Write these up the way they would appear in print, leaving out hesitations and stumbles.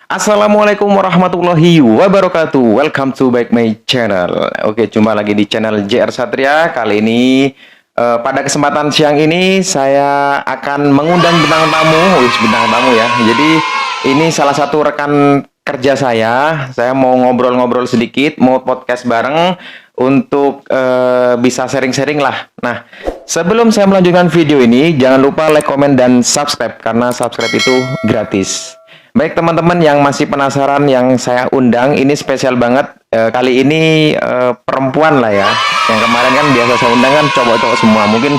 Assalamualaikum warahmatullahi wabarakatuh. Welcome to back my channel. Oke, jumpa lagi di channel JR Satria. Kali ini pada kesempatan siang ini saya akan mengundang bintang tamu, bintang tamu ya. Jadi ini salah satu rekan kerja saya. Saya mau ngobrol-ngobrol sedikit, mau podcast bareng untuk bisa sharing-sharing lah. Nah, sebelum saya melanjutkan video ini, jangan lupa like, comment, dan subscribe karena subscribe itu gratis. Baik teman-teman yang masih penasaran yang saya undang, ini spesial banget. Kali ini perempuan lah ya. Yang kemarin kan biasa saya undang kan cowok-cowok semua. Mungkin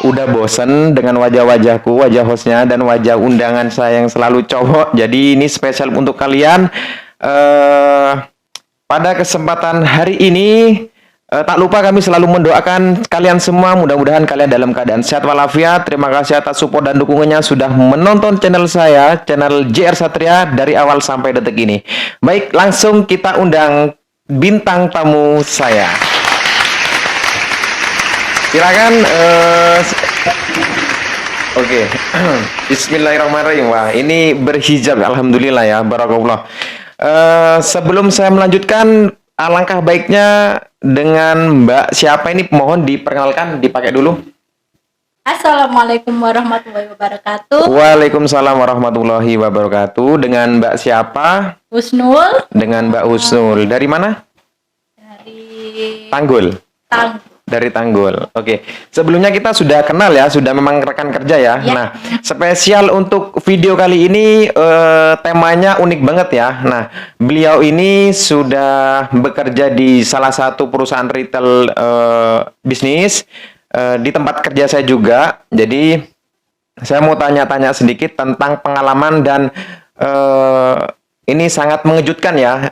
udah bosen dengan wajah-wajahku, wajah hostnya, dan wajah undangan saya yang selalu cowok. Jadi ini spesial untuk kalian. Pada kesempatan hari ini, tak lupa kami selalu mendoakan kalian semua, mudah-mudahan kalian dalam keadaan sehat walafiat. Terima kasih atas support dan dukungannya sudah menonton channel saya, channel JR Satria dari awal sampai detik ini. Baik, langsung kita undang bintang tamu saya. Silakan. Oke. Bismillahirrahmanirrahim. Wah, ini berhijab, alhamdulillah ya, barakallah. Sebelum saya melanjutkan, alangkah baiknya dengan Mbak siapa ini, mohon diperkenalkan, dipakai dulu. Assalamualaikum warahmatullahi wabarakatuh. Waalaikumsalam warahmatullahi wabarakatuh. Dengan Mbak siapa? Husnul. Dengan Mbak Husnul. Dari mana? Dari Tanggul. Dari Tanggul. Oke. Sebelumnya kita sudah kenal ya, sudah memang rekan kerja ya. Ya. Nah, spesial untuk video kali ini temanya unik banget ya. Nah, beliau ini sudah bekerja di salah satu perusahaan retail bisnis di tempat kerja saya juga. Jadi saya mau tanya-tanya sedikit tentang pengalaman dan ini sangat mengejutkan ya.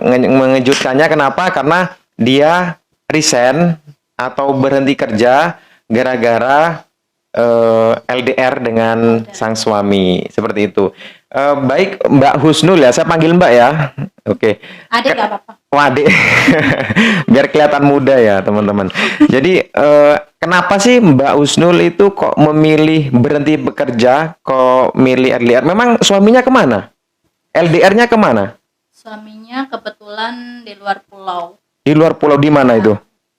Mengejutkannya kenapa? Karena dia resign atau berhenti kerja gara-gara LDR dengan sang suami, seperti itu. Baik Mbak Husnul ya, saya panggil Mbak ya. Oke. Adik gak apa-apa. Wadik, biar kelihatan muda ya teman-teman. Jadi kenapa sih Mbak Husnul itu kok memilih berhenti bekerja, kok milih LDR? Memang suaminya kemana? LDR-nya kemana? Suaminya kebetulan di luar pulau. Di luar pulau, di mana itu?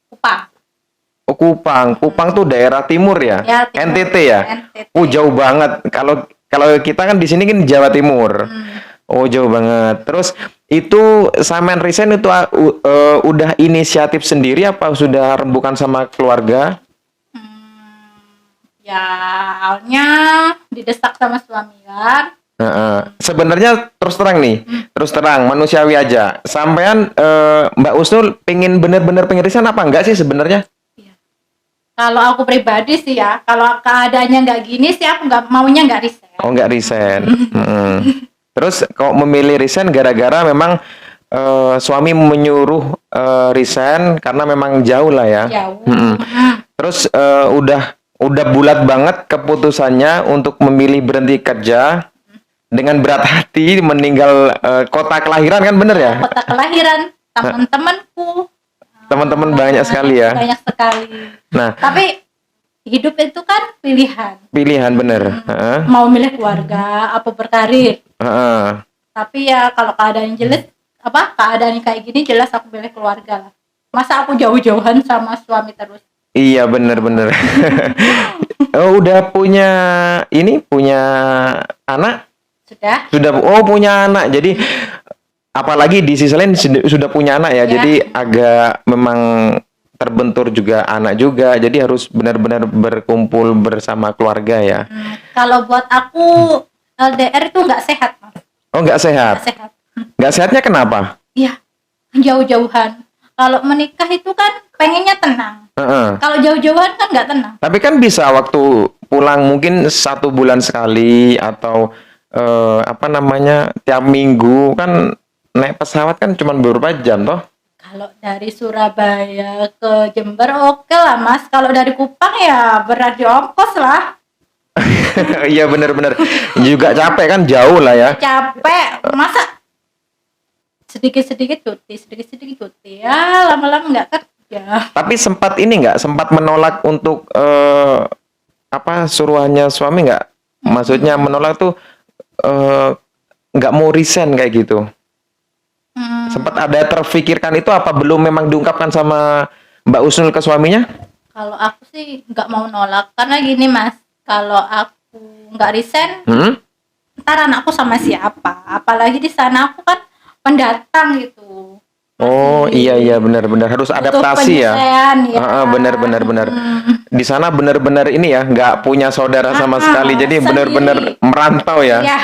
Kupang. Oh, Kupang. Kupang tuh daerah timur ya? Ya, timur. NTT ya? NTT. Jauh banget. Kalau kita kan di sini kan Jawa Timur. Oh, jauh banget. Terus itu sampean resign itu udah inisiatif sendiri apa sudah rembukan sama keluarga? Ya, awalnya didesak sama suami kan. Sebenarnya terus terang nih, terus terang manusiawi aja. Sampean Mbak Husnul pengen bener-bener pengen resign apa enggak sih sebenarnya? Iya. Kalau aku pribadi sih ya, kalau keadaannya nggak gini sih aku nggak maunya nggak resign. Oh, nggak resign. Terus kok memilih resign gara-gara memang suami menyuruh resign karena memang jauh lah ya. Jauh. Terus udah bulat banget keputusannya untuk memilih berhenti kerja dengan berat hati meninggal kota kelahiran kan, bener ya? Kota kelahiran, teman-temanku. Teman-teman banyak sekali ya. Banyak sekali. Nah, Tapi hidup itu kan pilihan. pilihan bener. Mau milih keluarga apa berkarir. Tapi ya kalau keadaan jelas keadaan kayak gini jelas aku milih keluarga lah. Masa aku jauh-jauhan sama suami terus. Iya bener-bener. Oh, udah punya anak? Sudah, oh punya anak. Jadi apalagi di sisi lain sudah punya anak ya. Ya. Jadi agak memang terbentur juga anak juga. Jadi harus benar-benar berkumpul bersama keluarga ya. Kalau buat aku LDR itu nggak sehat, Mas. Oh, nggak sehat. Nggak sehat. Nggak sehatnya kenapa? Iya, jauh-jauhan. Kalau menikah itu kan pengennya tenang. Kalau jauh-jauhan kan nggak tenang. Tapi kan bisa waktu pulang mungkin 1 bulan sekali atau tiap minggu kan naik pesawat kan cuma beberapa jam toh. Kalau dari Surabaya ke Jember oke lah Mas. Kalau dari Kupang ya berat di ongkos lah. Iya bener-bener juga capek kan, jauh lah ya. Capek. Masa sedikit-sedikit cuti ya lama-lama nggak kerja. Tapi sempat menolak untuk suruhannya suami nggak? Maksudnya menolak tuh nggak mau resign kayak gitu? Sempat ada terfikirkan itu apa belum memang diungkapkan sama Mbak Usnul ke suaminya? Kalau aku sih nggak mau nolak karena gini Mas, kalau aku nggak resign, ntar anakku sama siapa? Apalagi di sana aku kan pendatang gitu. Oh iya benar-benar harus Butuh adaptasi ya. penyesuaian, ya. Benar. Di sana benar-benar ini ya, nggak punya saudara sama sekali, jadi sendiri. benar-benar merantau ya. Iya.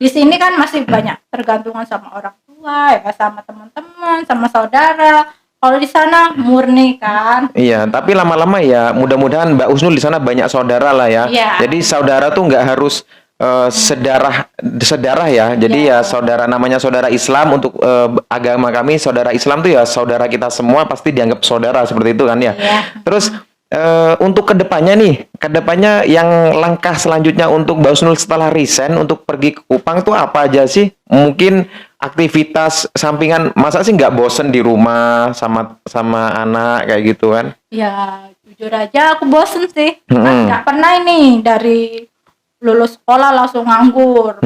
Di sini kan masih banyak tergantungan sama orang tua, ya sama teman-teman, sama saudara. Kalau di sana murni kan. Iya, tapi lama-lama ya mudah-mudahan Mbak Usnul di sana banyak saudara lah ya. Iya. Jadi saudara tuh nggak harus sedarah ya. Jadi ya saudara, namanya saudara Islam untuk agama kami, saudara Islam tuh ya saudara kita semua, pasti dianggap saudara seperti itu kan ya. Iya. Terus untuk kedepannya yang langkah selanjutnya untuk Mbak Usnul setelah resign untuk pergi ke Kupang tuh apa aja sih? Mungkin aktivitas sampingan, masa sih nggak bosen di rumah sama anak kayak gitu kan? Ya jujur aja aku bosen sih. Kan nggak pernah ini dari lulus sekolah langsung nganggur.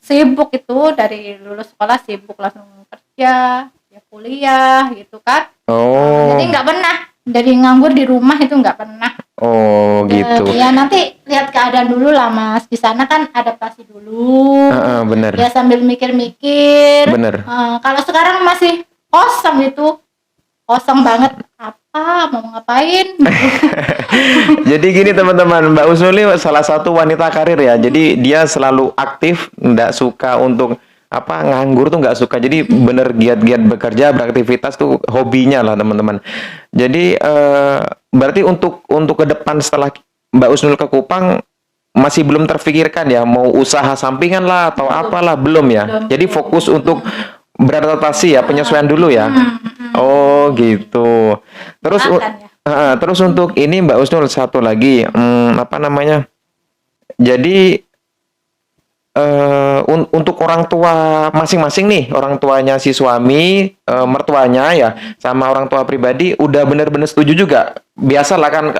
Sibuk itu, dari lulus sekolah sibuk langsung kerja, ya kuliah gitu kan. Oh. Jadi nggak pernah dari nganggur di rumah, itu nggak pernah. Oh gitu. Ya nanti lihat keadaan dulu lah Mas. Di sana kan adaptasi dulu. Bener. Ya sambil mikir-mikir. Bener. Kalau sekarang masih kosong gitu, kosong banget. Apa mau ngapain? Jadi gini teman-teman, Mbak Usnul ini salah satu wanita karir ya. Jadi dia selalu aktif, nggak suka untuk nganggur tuh nggak suka. Jadi bener giat-giat bekerja, beraktivitas tuh hobinya lah teman-teman. Jadi berarti untuk ke depan setelah Mbak Usnul ke Kupang masih belum terfikirkan ya mau usaha sampingan lah atau apalah, belum ya. Jadi fokus untuk beradaptasi ya, penyesuaian dulu ya. Oh gitu. Terus terus untuk ini Mbak Usnul satu lagi Jadi untuk orang tua masing-masing nih, orang tuanya si suami, mertuanya ya, sama orang tua pribadi udah bener-bener setuju juga. Biasalah kan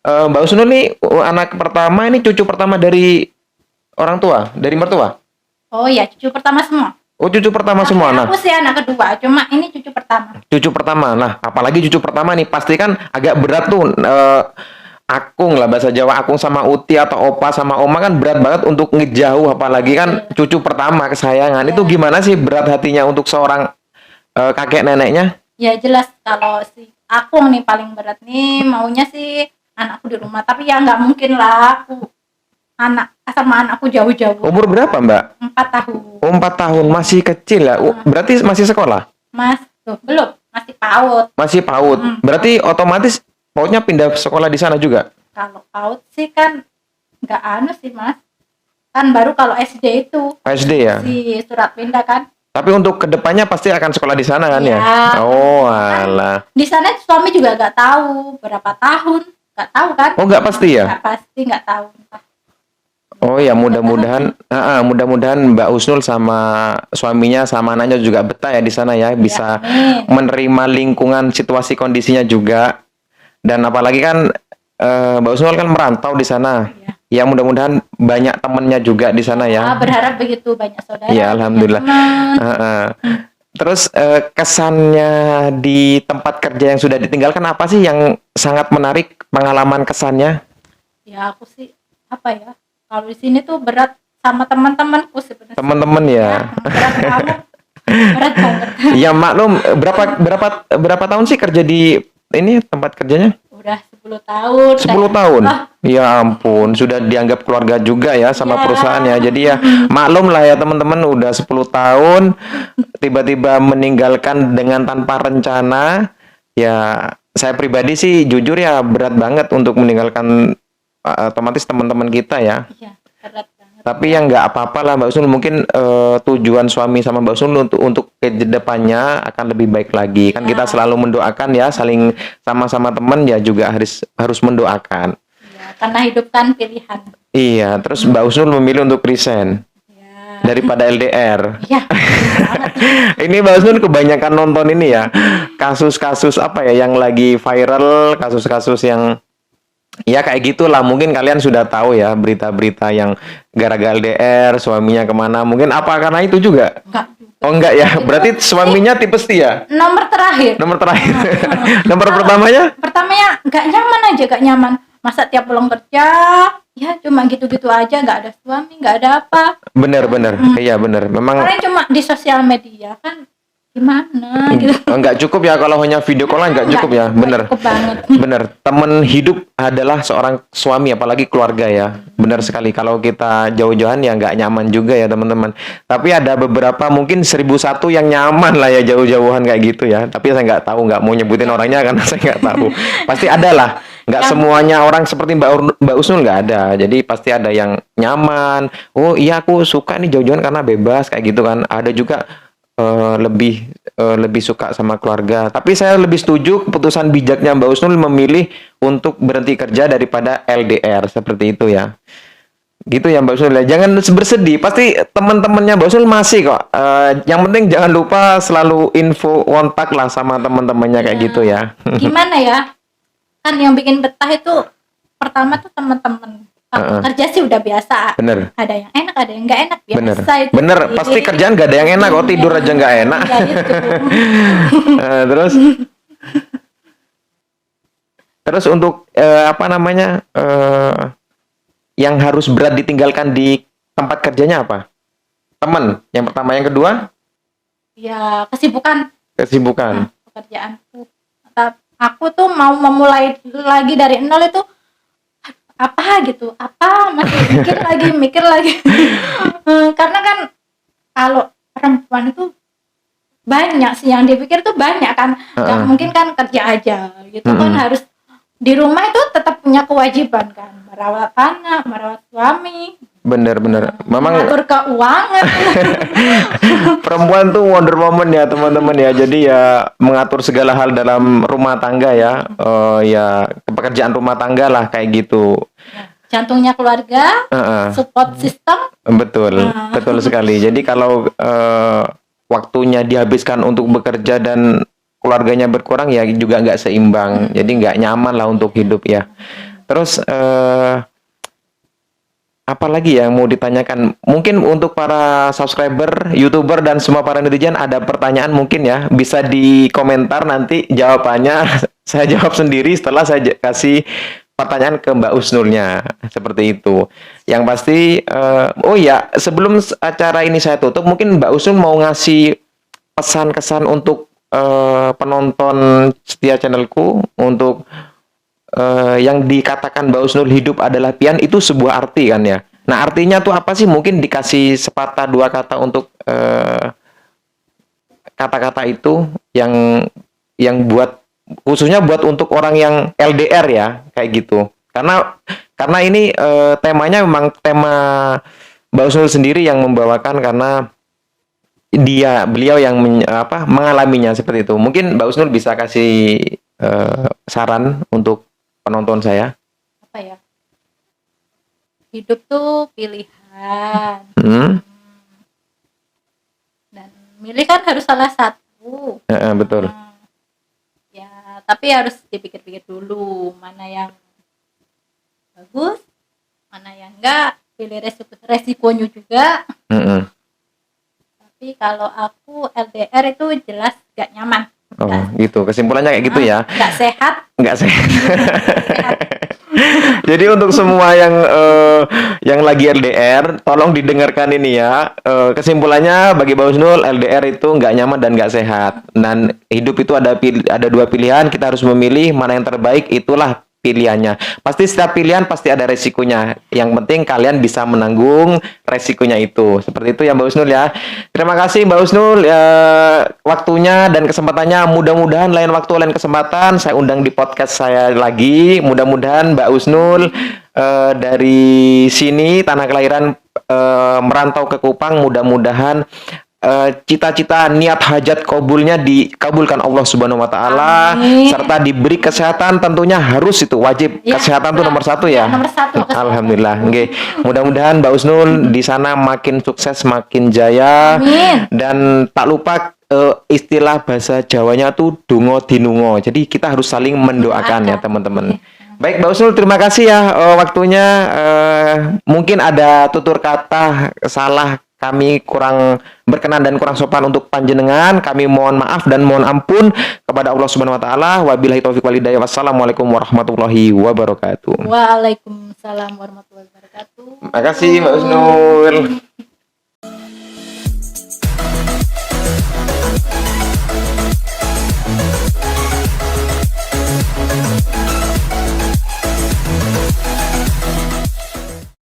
Mbak Usnul nih anak pertama, ini cucu pertama dari orang tua, dari mertua. Oh iya, cucu pertama semua. Oh, cucu pertama semua. Nah, aku sih anak kedua, cuma ini cucu pertama. Cucu pertama. Nah, apalagi cucu pertama nih pasti kan agak berat tuh. Akung lah bahasa Jawa, akung sama uti atau opa sama oma kan berat banget untuk ngejauh, apalagi kan cucu pertama kesayangan. Itu gimana sih berat hatinya untuk seorang kakek neneknya? Ya jelas kalau si akung nih paling berat nih, maunya sih anakku di rumah, tapi ya nggak mungkin lah aku sama anakku jauh-jauh. Umur berapa Mbak? 4 tahun. Oh, 4 tahun, masih kecil ya. Berarti masih sekolah? Belum, masih PAUD. Masih PAUD. Berarti otomatis PAUDnya pindah sekolah di sana juga? Kalau PAUD sih kan nggak sih Mas. Kan baru kalau SD itu. SD ya? Si surat pindah kan. Tapi untuk kedepannya pasti akan sekolah di sana kan ya? Oh alah. Di sana suami juga nggak tahu berapa tahun. Nggak tahu kan? Oh nggak pasti ya? Nggak pasti, nggak tahu. Oh ya, mudah-mudahan Mbak Usnul sama suaminya sama anaknya juga betah ya di sana ya, bisa menerima lingkungan, situasi kondisinya juga. Dan apalagi kan Mbak Usnul kan merantau di sana. Ya mudah-mudahan banyak temennya juga di sana ya. Berharap begitu, banyak saudara. Ya alhamdulillah. Terus kesannya di tempat kerja yang sudah ditinggalkan apa sih yang sangat menarik, pengalaman kesannya? Ya aku sih kalau di sini tuh berat sama teman-temanku sebenarnya. Teman-teman ya. Berat banget. Berat banget. Ya maklum, berapa tahun sih kerja di ini tempat kerjanya? Udah 10 tahun. 10 tahun. Ya ampun, sudah dianggap keluarga juga ya sama perusahaannya. Jadi ya maklum lah ya teman-teman, udah 10 tahun tiba-tiba meninggalkan dengan tanpa rencana. Ya saya pribadi sih jujur ya berat banget untuk meninggalkan otomatis teman-teman kita ya. Iya, berat banget. Tapi ya nggak apa-apa lah Mbak Usnul, mungkin tujuan suami sama Mbak Usnul untuk ke depannya akan lebih baik lagi. Kan kita selalu mendoakan ya, saling sama-sama teman ya juga harus mendoakan. Iya, karena hidup kan pilihan. Iya, terus Mbak Usnul memilih untuk resign daripada LDR. Iya. Ini Mbak Usnul kebanyakan nonton ini ya, kasus-kasus yang lagi viral, kasus-kasus yang Ya kayak gitulah, mungkin kalian sudah tahu ya berita-berita yang gara-gara LDR suaminya kemana, mungkin apa karena itu juga? Enggak juga. Oh enggak ya, Itu berarti suaminya tipe setia. nomor terakhir. Nomor terakhir. Nomor pertamanya? Pertamanya nggak nyaman aja, nggak nyaman. Masa tiap pulang kerja, ya cuma gitu-gitu aja, nggak ada suami, nggak ada apa. Bener. Iya bener. Memang Kalian cuma di sosial media kan, gimana gitu. enggak cukup ya kalau hanya video callan, enggak cukup ya. Bener. Cukup banget. Bener. Teman hidup adalah seorang suami, apalagi keluarga ya. Bener sekali. Kalau kita jauh-jauhan ya nggak nyaman juga ya teman-teman. Tapi ada beberapa mungkin 1001 yang nyaman lah ya jauh-jauhan kayak gitu ya. Tapi saya nggak tahu, nggak mau nyebutin orangnya karena saya nggak tahu. Pasti ada lah. Nggak semuanya orang seperti Mbak Usnul, nggak ada. Jadi pasti ada yang nyaman. Oh iya aku suka nih jauh-jauhan karena bebas kayak gitu kan. Ada juga lebih suka sama keluarga. Tapi saya lebih setuju keputusan bijaknya Mbak Usnul memilih untuk berhenti kerja daripada LDR seperti itu ya. Gitu ya Mbak Usnul ya. Jangan bersedih. Pasti teman-temannya Mbak Usnul masih kok. Yang penting jangan lupa selalu info kontak lah sama teman-temannya kayak gitu ya. Gimana ya? Kan yang bikin betah itu pertama tuh teman-teman. Kerja sih udah biasa. Bener. Ada yang enak, ada yang nggak enak, Bener. biasa itu. Bener. Pasti kerjaan gak ada yang enak kok, tidur aja nggak enak. Ya, itu. Terus terus untuk apa namanya yang harus berat ditinggalkan di tempat kerjanya apa? Teman. Yang pertama, yang kedua Ya, kesibukan kesibukan. pekerjaanku. Aku tuh mau memulai lagi dari nol itu apa gitu, apa masih mikir lagi. Karena kan kalau perempuan itu banyak sih yang dipikir tuh banyak kan, nggak mungkin kan kerja aja gitu kan, harus di rumah itu tetap punya kewajiban kan, merawat anak, merawat suami, Bener. Memang mengatur keuangan. perempuan tuh wonder woman ya teman-teman ya. Jadi ya mengatur segala hal dalam rumah tangga ya. Ya pekerjaan rumah tangga lah kayak gitu. Jantungnya keluarga, support system. Betul sekali. Jadi kalau waktunya dihabiskan untuk bekerja dan keluarganya berkurang ya juga nggak seimbang. Jadi nggak nyaman lah untuk hidup ya. Terus apa lagi yang mau ditanyakan? Mungkin untuk para subscriber, YouTuber dan semua para netizen ada pertanyaan mungkin ya, bisa di komentar nanti jawabannya saya jawab sendiri setelah saya kasih pertanyaan ke Mbak Usnulnya, seperti itu. Yang pasti oh ya, sebelum acara ini saya tutup, mungkin Mbak Usnul mau ngasih pesan-kesan untuk penonton setia channelku untuk yang dikatakan Mbak Usnul hidup adalah pian, itu sebuah arti kan ya. Nah artinya tuh apa sih? Mungkin dikasih sepatah dua kata untuk kata-kata itu yang buat khususnya buat untuk orang yang LDR ya kayak gitu. Karena ini temanya memang tema Mbak Usnul sendiri yang membawakan karena beliau yang mengalaminya seperti itu. Mungkin Mbak Usnul bisa kasih saran untuk penonton saya. Apa ya? Hidup tuh pilihan. Dan milih kan harus salah satu. Betul. Ya, tapi harus dipikir-pikir dulu mana yang bagus, mana yang enggak. Pilih resikonya juga. Tapi kalau aku LDR itu jelas gak nyaman. Gitu. Kesimpulannya kayak gitu ya. Gak sehat. Jadi untuk semua yang lagi LDR, tolong didengarkan ini ya. Kesimpulannya bagi Mbak Usnul, LDR itu nggak nyaman dan nggak sehat. Dan hidup itu ada dua pilihan, kita harus memilih mana yang terbaik, itulah pilihannya. Pasti setiap pilihan pasti ada resikonya. Yang penting kalian bisa menanggung resikonya itu. Seperti itu ya Mbak Usnul ya. Terima kasih Mbak Usnul waktunya dan kesempatannya. Mudah-mudahan lain waktu lain kesempatan saya undang di podcast saya lagi. Mudah-mudahan Mbak Usnul dari sini tanah kelahiran merantau ke Kupang, mudah-mudahan cita-cita niat hajat kabulnya dikabulkan Allah Subhanahu wa taala, serta diberi kesehatan, tentunya harus itu wajib ya, kesehatan itu nomor satu ya. Nomor satu. Alhamdulillah. Oke. Mudah-mudahan Mbak Usnul di sana makin sukses, makin jaya. Amin. Dan tak lupa istilah bahasa Jawanya tuh donga dinunga. Jadi kita harus saling mendoakan ya teman-teman. Baik, Mbak Usnul, terima kasih ya waktunya. Mungkin ada tutur kata salah kami kurang berkenan dan kurang sopan untuk panjenengan. Kami mohon maaf dan mohon ampun kepada Allah Subhanahu wa taala. Wabillahi taufiq wal hidayah. Wassalamualaikum warahmatullahi wabarakatuh. Waalaikumsalam warahmatullahi wabarakatuh. Terima kasih Mbak Usnul.